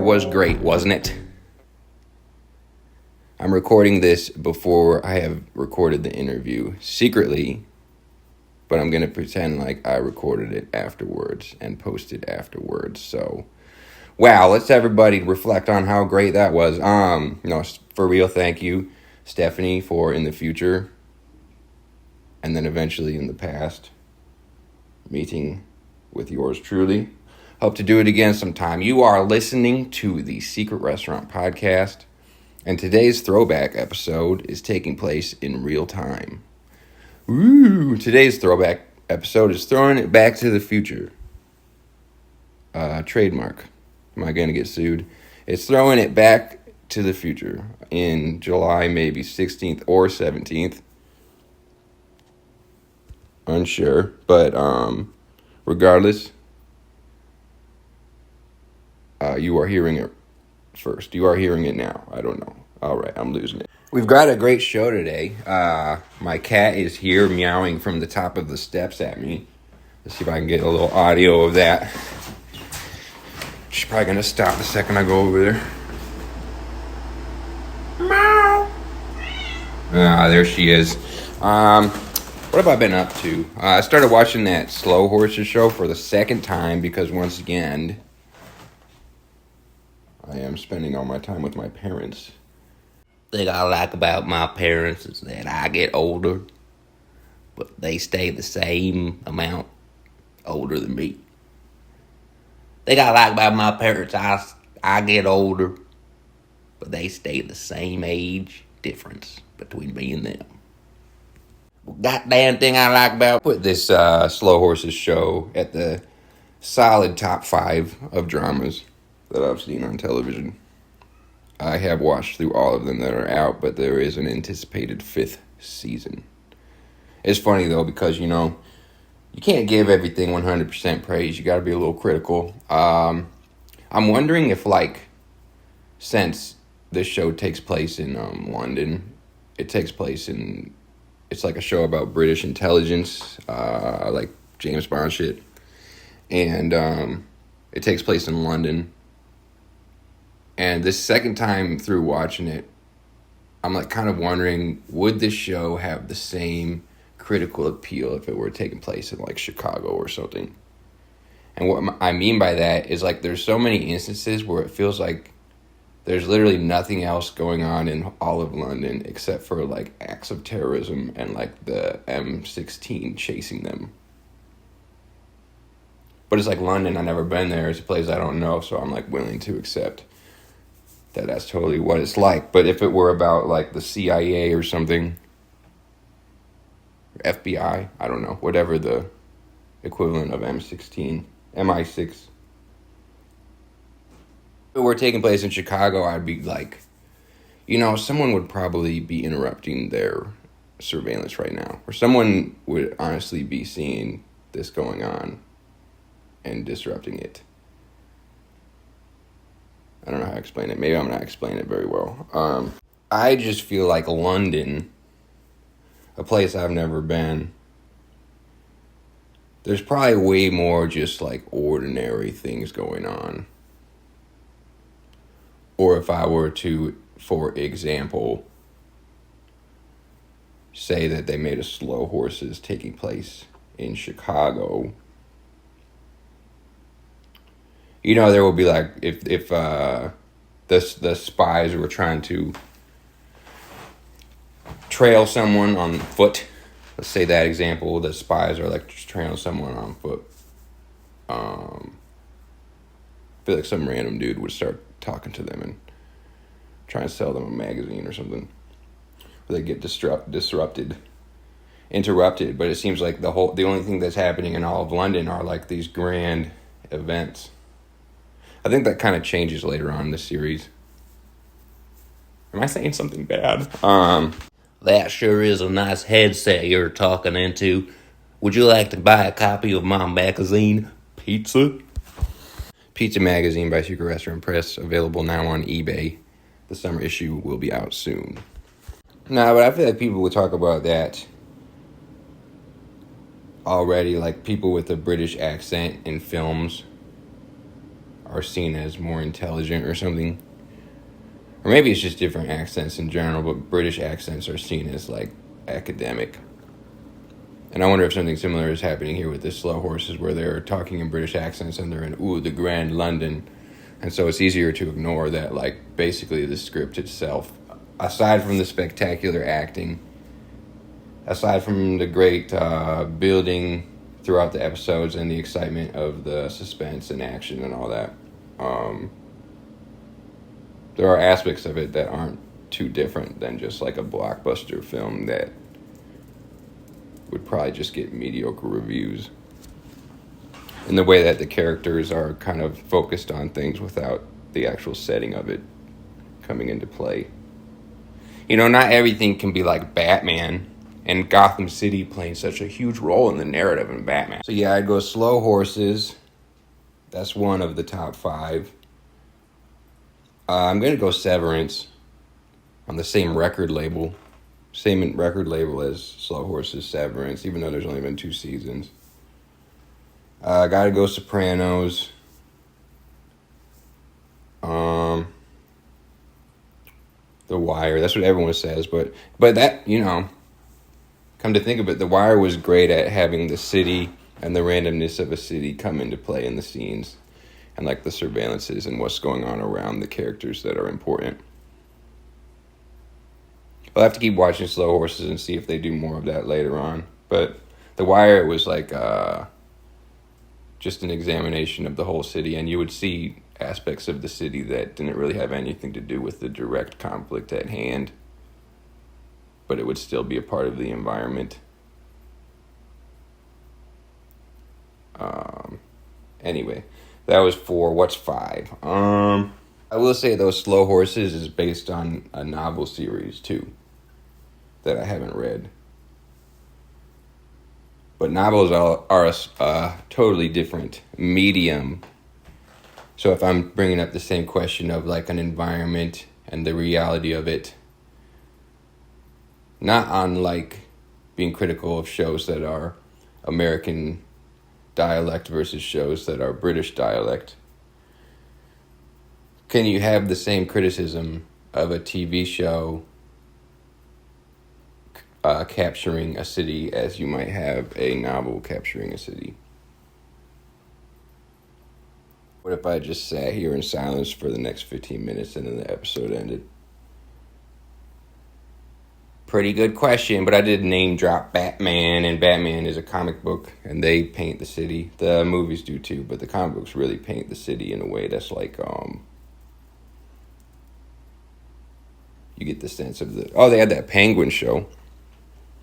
was great, wasn't it? I'm recording this before I have recorded the interview secretly, but I'm going to pretend like I recorded it afterwards and posted afterwards. So, wow, let's everybody reflect on how great that was. No, for real, thank you, Stephanie, for in the future and then eventually in the past meeting with yours truly. Hope to do it again sometime. You are listening to the Secret Restaurant Podcast, and today's throwback episode is taking place in real time. Woo! Today's throwback episode is throwing it back to the future. Trademark. Am I going to get sued? It's throwing it back to the future in July, maybe 16th or 17th. Unsure, but regardless, you are hearing it first. You are hearing it now. I don't know. All right, I'm losing it. We've got a great show today. My cat is here meowing from the top of the steps at me. Let's see if I can get a little audio of that. She's probably going to stop the second I go over there. Meow. There she is. What have I been up to? I started watching that Slow Horses show for the second time because once again, I am spending all my time with my parents. The thing I like about my parents is that I get older, but they stay the same amount older than me. The thing I like about my parents, I get older, but they stay the same age difference between me and them. Goddamn thing I like about put this Slow Horses show at the solid top 5 of dramas that I've seen on television. I have watched through all of them that are out, but there is an anticipated 5th season. It's funny though because you can't give everything 100% praise. You got to be a little critical. I'm wondering if since this show takes place in London, it's like a show about British intelligence, like James Bond shit. And it takes place in London. And this second time through watching it, I'm kind of wondering, would this show have the same critical appeal if it were taking place in Chicago or something? And what I mean by that is there's so many instances where it feels like there's literally nothing else going on in all of London except for acts of terrorism and the M16 chasing them. But it's London, I've never been there. It's a place I don't know, so I'm willing to accept that that's totally what it's like. But if it were about the CIA or something, or FBI, I don't know, whatever the equivalent of M16, MI6. If it were taking place in Chicago, I'd be someone would probably be interrupting their surveillance right now. Or someone would honestly be seeing this going on and disrupting it. I don't know how to explain it. Maybe I'm not explaining it very well. I just feel like London, a place I've never been, there's probably way more just ordinary things going on. Or if I were to, for example, say that they made a Slow Horses taking place in Chicago, there will be if the spies were trying to trail someone on foot. Let's say that example, the spies are just trailing someone on foot. I feel like some random dude would start talking to them and trying to sell them a magazine or something. Or they get interrupted. But it seems like the only thing that's happening in all of London are these grand events. I think that kind of changes later on in the series. Am I saying something bad? That sure is a nice headset you're talking into. Would you like to buy a copy of my magazine, Pizza? Pizza Magazine by Secret Restaurant Press, available now on eBay. The summer issue will be out soon. But I feel like people would talk about that already, people with a British accent in films are seen as more intelligent or something. Or maybe it's just different accents in general, but British accents are seen as like academic. And I wonder if something similar is happening here with the Slow Horses, where they're talking in British accents and they're in, the Grand London. And so it's easier to ignore that, like, basically the script itself, aside from the spectacular acting, aside from the great building throughout the episodes and the excitement of the suspense and action and all that, there are aspects of it that aren't too different than just like a blockbuster film that would probably just get mediocre reviews. In the way that the characters are kind of focused on things without the actual setting of it coming into play. You know, not everything can be like Batman and Gotham City playing such a huge role in the narrative in Batman. So yeah, I'd go Slow Horses. That's one of the top 5. I'm going to go Severance on the same record label. Same record label as Slow Horses, Severance, even though there's only been 2 seasons. Gotta go Sopranos. The Wire. That's what everyone says, but that, you know, come to think of it, The Wire was great at having the city and the randomness of a city come into play in the scenes, and like the surveillances and what's going on around the characters that are important. I'll have to keep watching Slow Horses and see if they do more of that later on. But The Wire was like just an examination of the whole city, and you would see aspects of the city that didn't really have anything to do with the direct conflict at hand, but it would still be a part of the environment. Anyway, that was 4. What's 5? I will say, though, Slow Horses is based on a novel series, too, that I haven't read. But novels are a totally different medium. So if I'm bringing up the same question of like an environment and the reality of it, not on like being critical of shows that are American dialect versus shows that are British dialect, can you have the same criticism of a TV show capturing a city as you might have a novel capturing a city? What if I just sat here in silence for the next 15 minutes and then the episode ended? Pretty good question, but I did name drop Batman, and Batman is a comic book, and they paint the city. The movies do too, but the comic books really paint the city in a way that's like, you get the sense of they had that Penguin show.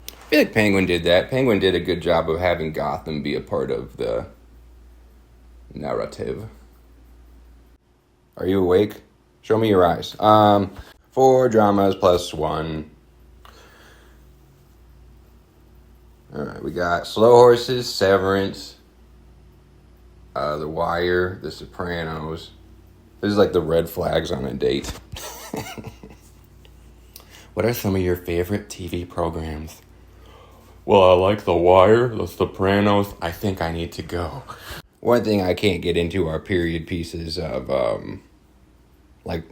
I feel like Penguin did that. Penguin did a good job of having Gotham be a part of the narrative. Are you awake? Show me your eyes. 4 dramas plus 1. Alright, we got Slow Horses, Severance, The Wire, The Sopranos. This is like the red flags on a date. What are some of your favorite TV programs? Well, I like The Wire, The Sopranos. I think I need to go. One thing I can't get into are period pieces of, like,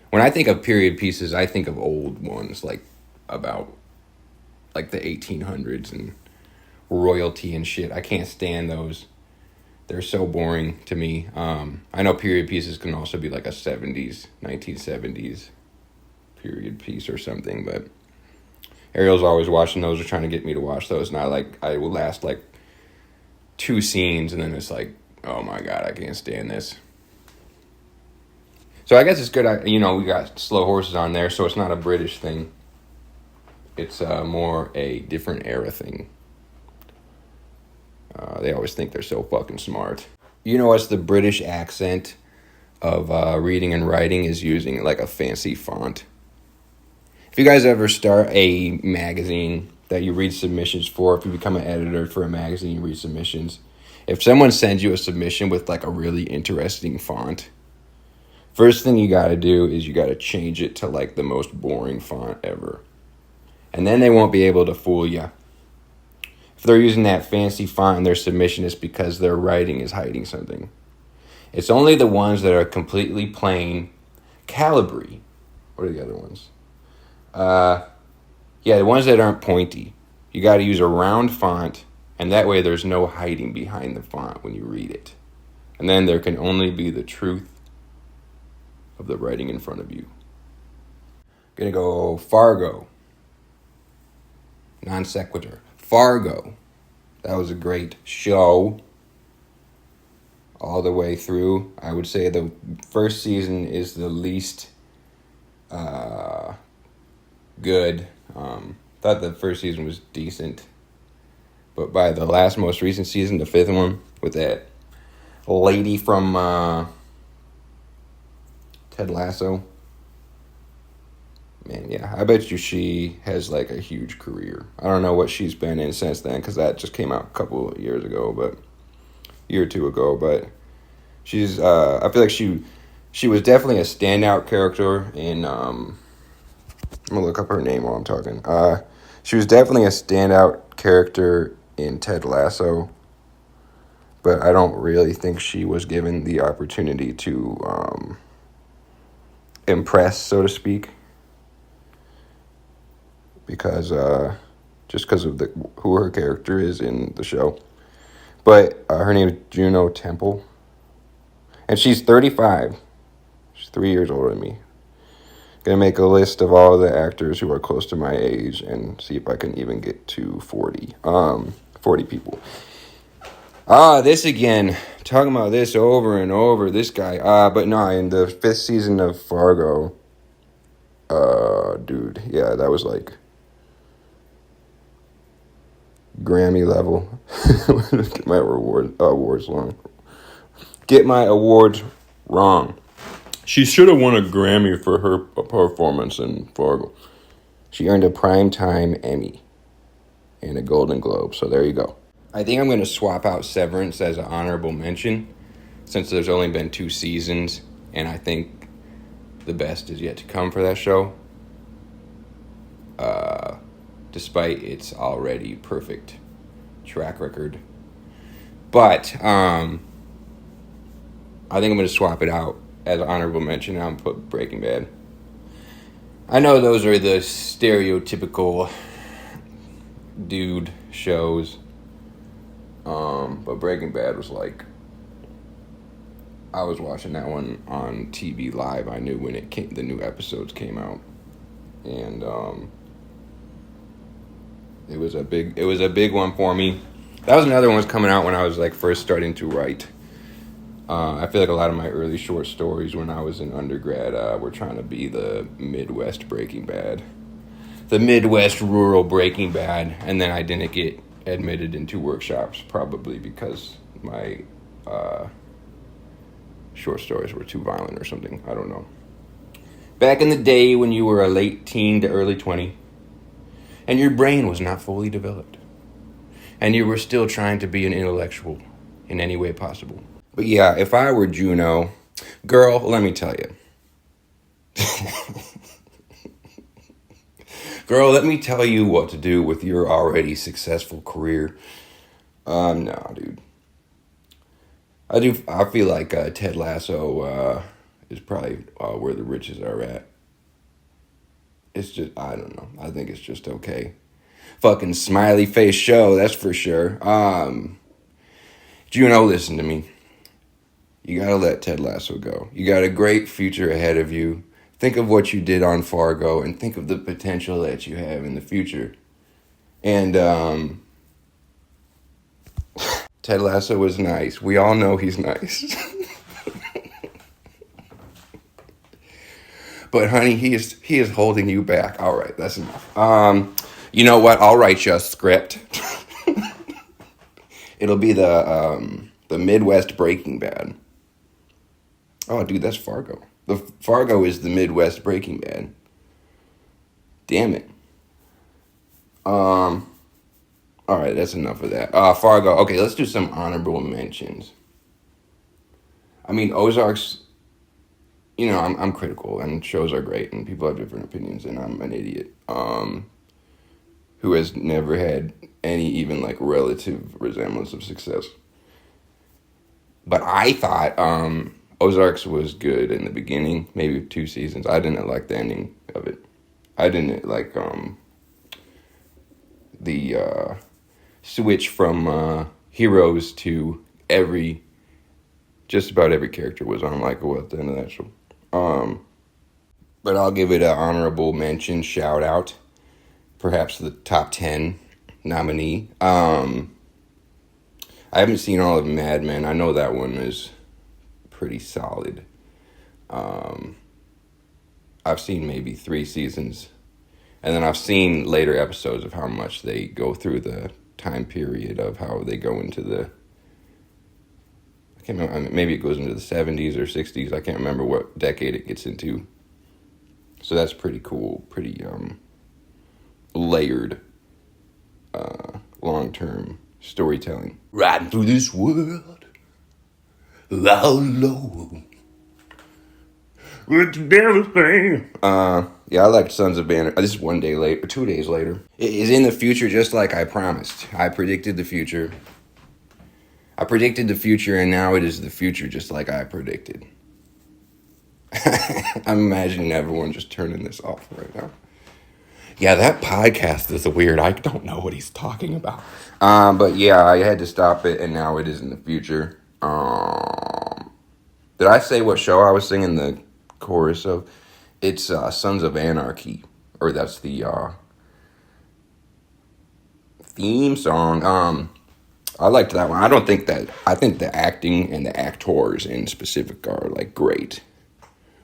when I think of period pieces, I think of old ones, like, about, like, the 1800s and royalty and shit. I can't stand those. They're so boring to me. I know period pieces can also be like a 1970s period piece or something, but Ariel's always watching those or trying to get me to watch those, and I will last like 2 scenes and then it's like, oh my god, I can't stand this. So I guess it's good, we got Slow Horses on there, so it's not a British thing. It's more a different era thing. They always think they're so fucking smart. You know what's the British accent of reading and writing is using like a fancy font. If you guys ever start a magazine that you read submissions for, if you become an editor for a magazine, you read submissions. If someone sends you a submission with like a really interesting font, first thing you got to do is you got to change it to like the most boring font ever. And then they won't be able to fool you. If they're using that fancy font in their submission, it's because their writing is hiding something. It's only the ones that are completely plain Calibri. What are the other ones? Yeah, the ones that aren't pointy. You got to use a round font, and that way there's no hiding behind the font when you read it. And then there can only be the truth of the writing in front of you. Gonna go Fargo. Non sequitur. Fargo. That was a great show. All the way through. I would say the first season is the least good. Thought the first season was decent. But by the most recent season, the fifth one, with that lady from Ted Lasso. Man, yeah, I bet you she has like a huge career. I don't know what she's been in since then, because that just came out a couple of years ago, but year or two ago. But she's, I feel like she was definitely a standout character in. I'm gonna look up her name while I'm talking. She was definitely a standout character in Ted Lasso, but I don't really think she was given the opportunity to impress, so to speak. Because just because of who her character is in the show. But her name is Juno Temple. And she's 35. She's 3 years older than me. Gonna make a list of all the actors who are close to my age and see if I can even get to 40. 40 people. This again. Talking about this over and over. This guy. But no, in the 5th season of Fargo. Dude. Yeah, that was like Grammy level. Get my awards wrong. Get my awards wrong. She should have won a Grammy for her performance in Fargo. She earned a Primetime Emmy and a Golden Globe. So there you go. I think I'm going to swap out Severance as an honorable mention, since there's only been 2 seasons, and I think the best is yet to come for that show. Despite its already perfect track record. But I think I'm going to swap it out as an honorable mention. I'm going to put Breaking Bad. I know those are the stereotypical dude shows. But Breaking Bad was like, I was watching that one on TV live. I knew when the new episodes came out. And it was a big one for me. That was another one was coming out when I was like first starting to write. I feel like a lot of my early short stories when I was in undergrad were trying to be the Midwest Breaking Bad. The Midwest rural Breaking Bad. And then I didn't get admitted into workshops, probably because my short stories were too violent or something. I don't know. Back in the day when you were a late teen to early 20, and your brain was not fully developed, and you were still trying to be an intellectual in any way possible. But yeah, if I were Juno, girl, let me tell you. Girl, let me tell you what to do with your already successful career. No, dude. I feel like Ted Lasso is probably where the riches are at. It's just, I don't know. I think it's just okay. Fucking smiley face show, that's for sure. Juno, listen to me. You gotta let Ted Lasso go. You got a great future ahead of you. Think of what you did on Fargo and think of the potential that you have in the future. And Ted Lasso was nice. We all know he's nice. But honey, he is holding you back. All right, that's enough. You know what? I'll write you a script. It'll be the Midwest Breaking Bad. Oh, dude, that's Fargo. The Fargo is the Midwest Breaking Bad. Damn it. All right, that's enough of that. Fargo. Okay, let's do some honorable mentions. I mean, Ozark's. You know, I'm critical, and shows are great, and people have different opinions, and I'm an idiot. Who has never had any even like relative resemblance of success. But I thought Ozarks was good in the beginning, maybe 2 seasons. I didn't like the ending of it. I didn't like the switch from heroes to just about every character was unlikable at the end of that show. But I'll give it an honorable mention, shout out, perhaps the top 10 nominee. I haven't seen all of Mad Men. I know that one is pretty solid. I've seen maybe 3 seasons, and then I've seen later episodes of how much they go through the time period of how they go into I can't remember, maybe it goes into the 70s or 60s. I can't remember what decade it gets into. So that's pretty cool, pretty layered, long-term storytelling. Riding through this world, alone. With the devil thing. Yeah, I liked Sons of Anarchy. This is 1 day late, or 2 days later. It is in the future, just like I promised. I predicted the future. And now it is the future, just like I predicted. I'm imagining everyone just turning this off right now. Yeah, that podcast is weird. I don't know what he's talking about. But yeah, I had to stop it, and now it is in the future. Did I say what show I was singing the chorus of? It's Sons of Anarchy, or that's the theme song. I liked that one. I think the acting and the actors in specific are like great.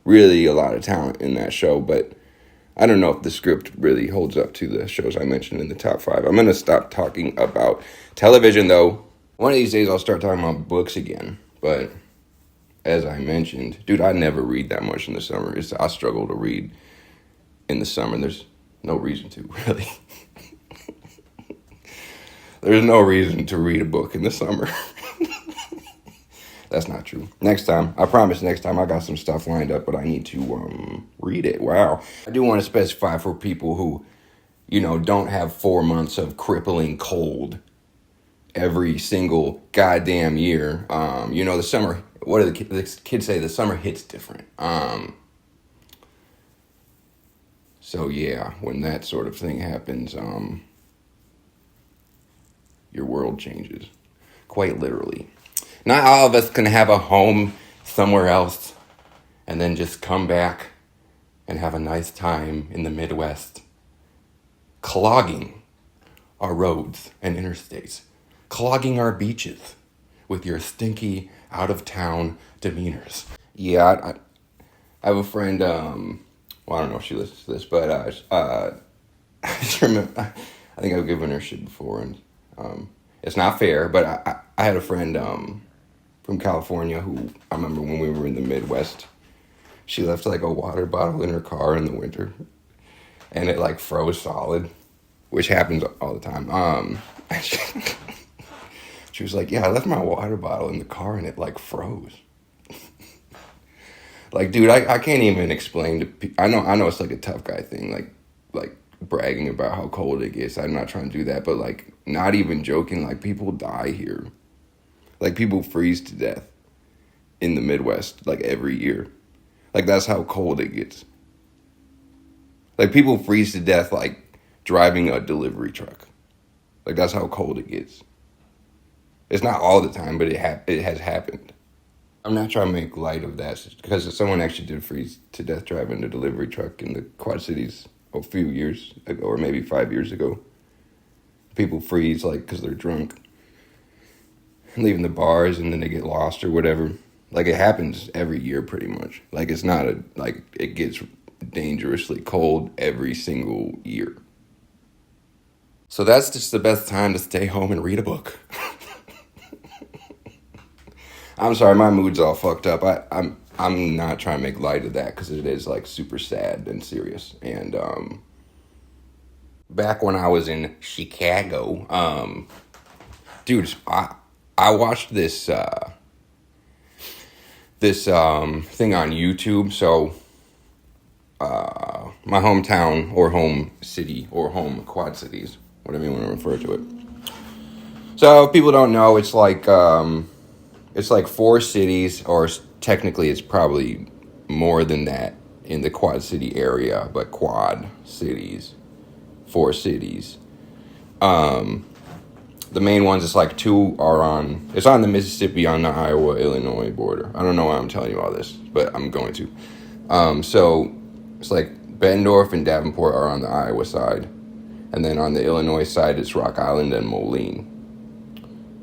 Really a lot of talent in that show, but I don't know if the script really holds up to the shows I mentioned in the top 5. I'm going to stop talking about television, though. One of these days I'll start talking about books again, but as I mentioned, dude, I never read that much in the summer. I struggle to read in the summer. There's no reason to, really. There's no reason to read a book in the summer. That's not true. Next time, I promise next time I got some stuff lined up, but I need to read it. Wow. I do want to specify for people who, don't have 4 months of crippling cold every single goddamn year. The summer, what do the kids say? The summer hits different. So yeah, when that sort of thing happens, your world changes. Quite literally. Not all of us can have a home somewhere else and then just come back and have a nice time in the Midwest, clogging our roads and interstates, clogging our beaches with your stinky, out-of-town demeanors. Yeah, I have a friend, well, I don't know if she listens to this, but I just remember, I think I've given her shit before, and it's not fair, but I had a friend from California who, I remember when we were in the Midwest, she left like a water bottle in her car in the winter, and it like froze solid, which happens all the time. She was like, yeah, I left my water bottle in the car and it like froze. Like, dude, I can't even explain to people. I know it's like a tough guy thing, like bragging about how cold it gets. I'm not trying to do that, but like, not even joking, like people die here. Like people freeze to death in the Midwest, like every year. Like that's how cold it gets. Like people freeze to death, like driving a delivery truck. Like that's how cold it gets. It's not all the time, but it has happened. I'm not trying to make light of that because someone actually did freeze to death driving a delivery truck in the Quad Cities a few years ago, or maybe 5 years ago. People freeze like because they're drunk, leaving the bars, and then they get lost or whatever. Like it happens every year pretty much. Like it's not it gets dangerously cold every single year. So that's just the best time to stay home and read a book. I'm sorry, my mood's all fucked up. I'm not trying to make light of that because it is like super sad and serious. And back when I was in Chicago, dude, I watched this thing on YouTube. So my hometown or home city or home Quad Cities, whatever you want to refer to it. So if people don't know, it's like It's like four cities, or technically it's probably more than that in the Quad City area, but quad cities, four cities. The main ones, it's like two are it's on the Mississippi, on the Iowa Illinois border. I don't know why I'm telling you all this, but I'm going to. So it's like Bettendorf and Davenport are on the Iowa side, and then on the Illinois side it's Rock Island and Moline,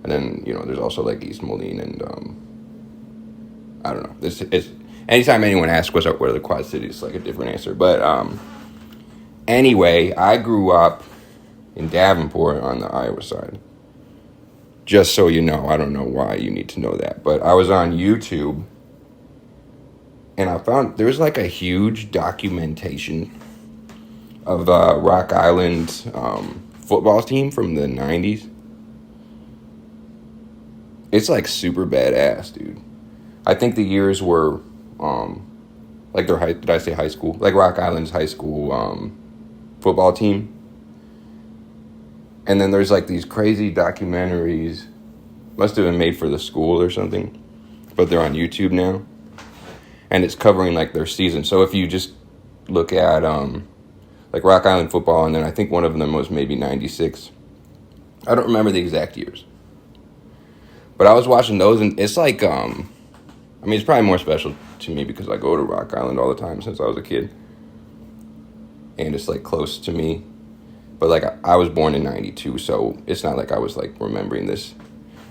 and then there's also like East Moline and I don't know. It's anytime anyone asks what's up, what are the Quad Cities, it's like a different answer. But anyway, I grew up in Davenport on the Iowa side. Just so you know, I don't know why you need to know that, but I was on YouTube and I found there's like a huge documentation of Rock Island's football team from the 90s. It's like super badass, dude. I think the years were like their did I say high school? Like Rock Island's high school football team. And then there's like these crazy documentaries, must have been made for the school or something, but they're on YouTube now. And it's covering like their season. So if you just look at like Rock Island football, and then I think one of them was maybe 96. I don't remember the exact years. But I was watching those, and it's like, I mean, it's probably more special to me because I go to Rock Island all the time since I was a kid. And it's like close to me. But like I was born in 92, so it's not like I was like remembering this.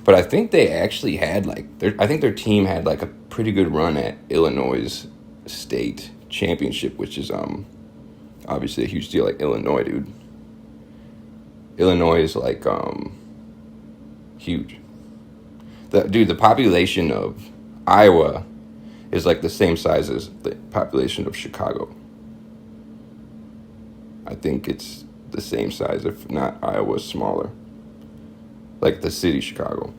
But I think they actually had like I think their team had like a pretty good run at Illinois' state championship, which is obviously a huge deal. Like Illinois, dude. Illinois is like huge. The population of Iowa is like the same size as the population of Chicago. I think it's the same size, if not Iowa's smaller. Like the city Chicago.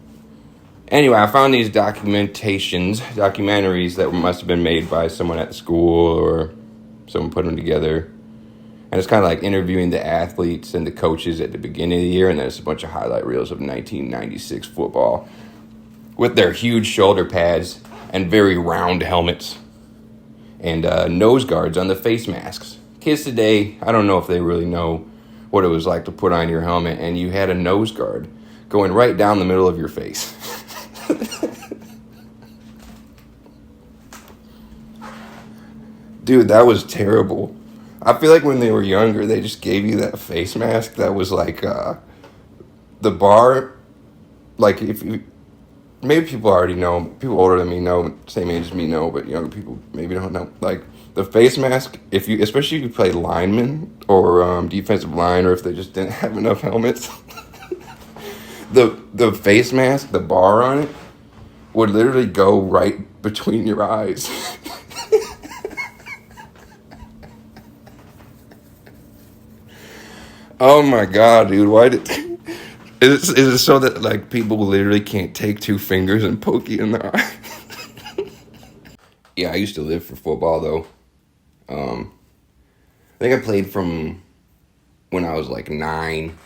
Anyway, I found these documentaries that must have been made by someone at the school or someone put them together. And it's kind of like interviewing the athletes and the coaches at the beginning of the year, and then it's a bunch of highlight reels of 1996 football with their huge shoulder pads and very round helmets and nose guards on the face masks. Kids today, I don't know if they really know what it was like to put on your helmet and you had a nose guard going right down the middle of your face. Dude, that was terrible. I feel like when they were younger, they just gave you that face mask that was like the bar. Like if you, maybe people already know, people older than me know, same age as me know, but younger people maybe don't know. Like the face mask, if you, especially if you play lineman or defensive line, or if they just didn't have enough helmets, the face mask, the bar on it, would literally go right between your eyes. Oh my god, dude! Why did? Is it so that like people literally can't take two fingers and poke you in the eye? Yeah, I used to live for football though. I think I played from when I was like 9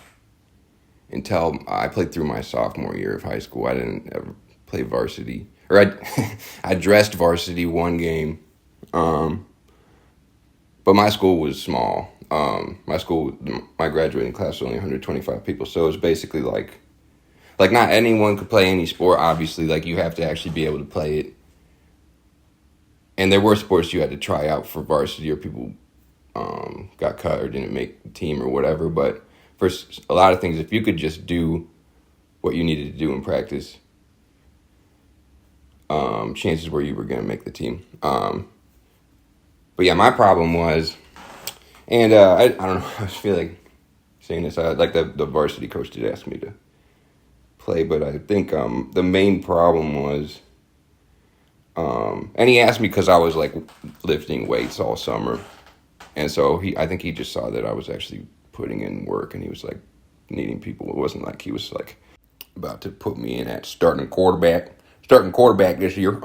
until I played through my sophomore year of high school. I didn't ever play varsity, or I I dressed varsity one game, but my school was small. My graduating class was only 125 people, so it was basically like not anyone could play any sport. Obviously, like you have to actually be able to play it. And there were sports you had to try out for varsity, or people got cut or didn't make the team or whatever. But for a lot of things, if you could just do what you needed to do in practice, chances were you were going to make the team. But yeah, my problem was, and I don't know, I feel like saying this, like the varsity coach did ask me to play, but I think the main problem was, and he asked me because I was like lifting weights all summer, and so I think he just saw that I was actually putting in work, and he was like needing people. It wasn't like he was like about to put me in at starting quarterback this year.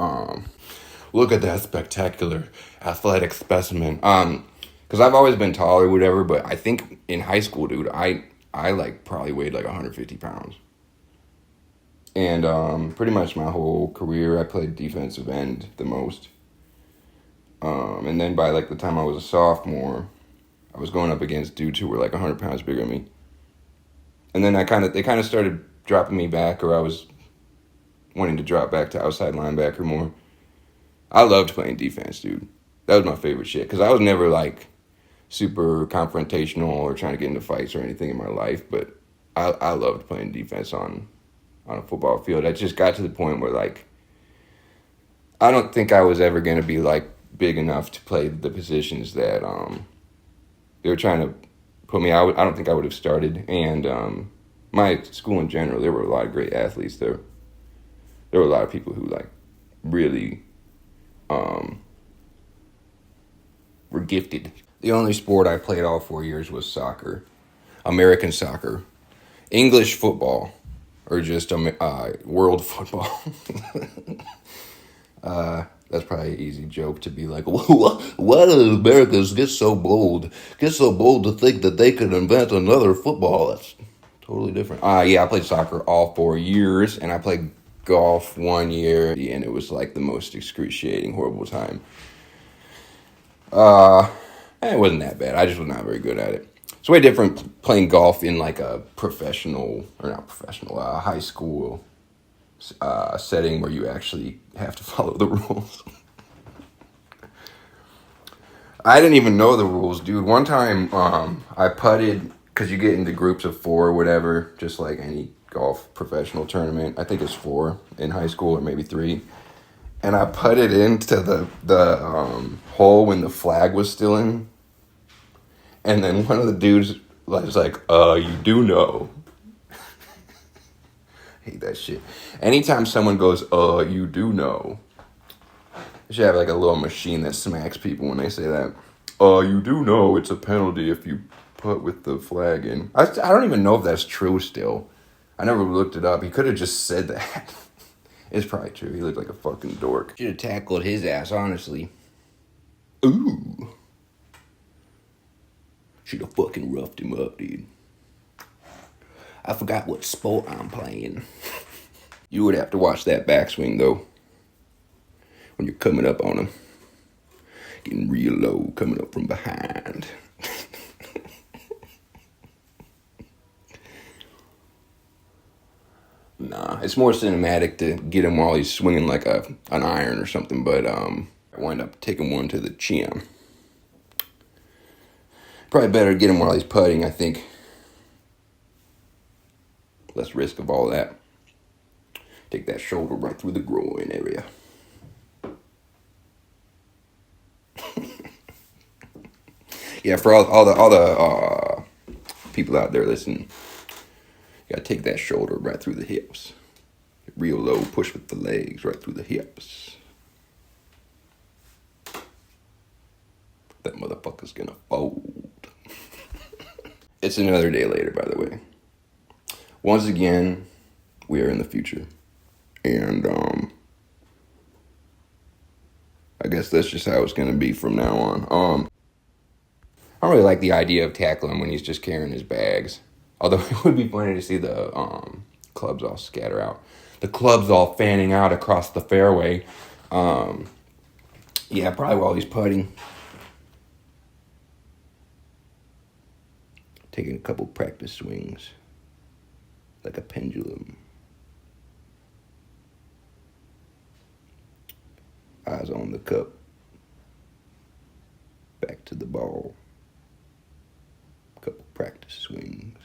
Look at that spectacular athletic specimen. Because I've always been tall or whatever, but I think in high school, dude, I like probably weighed like 150 pounds. And pretty much my whole career, I played defensive end the most. And then by like the time I was a sophomore, I was going up against dudes who were like 100 pounds bigger than me. And then they kind of started dropping me back, or I was wanting to drop back to outside linebacker more. I loved playing defense, dude. That was my favorite shit, because I was never like super confrontational or trying to get into fights or anything in my life, but I loved playing defense on a football field. I just got to the point where like I don't think I was ever going to be like big enough to play the positions that they were trying to put me. I don't think I would have started. And my school in general, there were a lot of great athletes there. There were a lot of people who like really were gifted. The only sport I played all 4 years was soccer, American soccer, English football, or just world football. That's probably an easy joke to be like, why did Americans get so bold to think that they could invent another football? That's totally different. Yeah, I played soccer all 4 years, and I played golf 1 year, and it was like the most excruciating, horrible time. It wasn't that bad. I just was not very good at it. It's way different playing golf in like a high school setting where you actually have to follow the rules. I didn't even know the rules, dude. One time I putted, because you get into groups of 4 or whatever, just like any golf professional tournament. I think it's 4 in high school, or maybe 3. And I putted into the hole when the flag was still in. And then one of the dudes was like, you do know. Hate that shit. Anytime someone goes, you do know, they should have like a little machine that smacks people when they say that. You do know it's a penalty if you put with the flag in. I don't even know if that's true still. I never looked it up. He could have just said that. It's probably true. He looked like a fucking dork. Should have tackled his ass, honestly. Ooh. Should have fucking roughed him up, dude. I forgot what sport I'm playing. You would have to watch that backswing, though. When you're coming up on him. Getting real low, coming up from behind. Nah, it's more cinematic to get him while he's swinging like an iron or something, but I wind up taking one to the chin. Probably better to get him while he's putting, I think. Less risk of all that. Take that shoulder right through the groin area. Yeah, for all the people out there listening, you gotta take that shoulder right through the hips. Get real low, push with the legs right through the hips. That motherfucker's gonna fold. It's another day later, by the way. Once again, we are in the future. And I guess that's just how it's gonna be from now on. I don't really like the idea of tackling when he's just carrying his bags. Although it would be funny to see the clubs all scatter out. The clubs all fanning out across the fairway. Yeah, probably while he's putting. Taking a couple practice swings. Like a pendulum. Eyes on the cup. Back to the ball. Couple practice swings.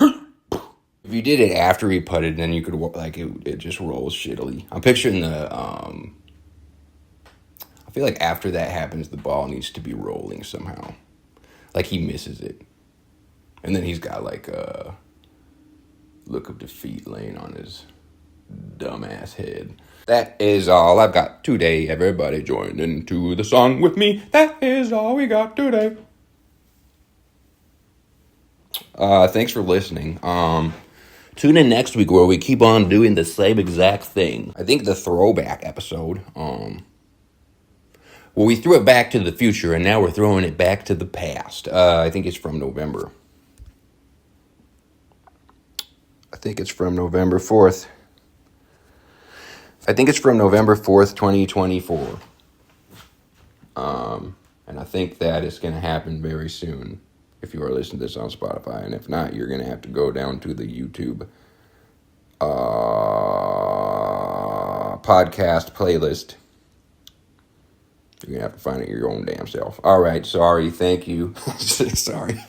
If you did it after he putted, then you could like it just rolls shittily. I'm picturing the I feel like after that happens, the ball needs to be rolling somehow. Like he misses it, and then he's got like a look of defeat laying on his dumbass head. That is all I've got today. Everybody join into the song with me. That is all we got today. Thanks for listening. Tune in next week where we keep on doing the same exact thing. I think the throwback episode. Well, we threw it back to the future, and now we're throwing it back to the past. I think it's from November. think it's from November 4th. I think it's from November 4th, 2024. And I think that is going to happen very soon if you are listening to this on Spotify. And if not, you're going to have to go down to the YouTube podcast playlist. You're going to have to find it your own damn self. All right, sorry, thank you. Sorry.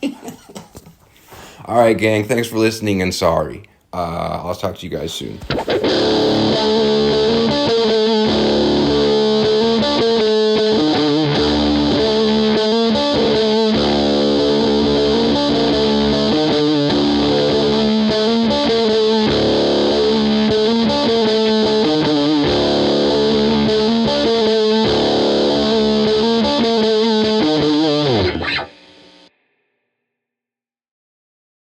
All right, gang, thanks for listening and sorry. I'll talk to you guys soon.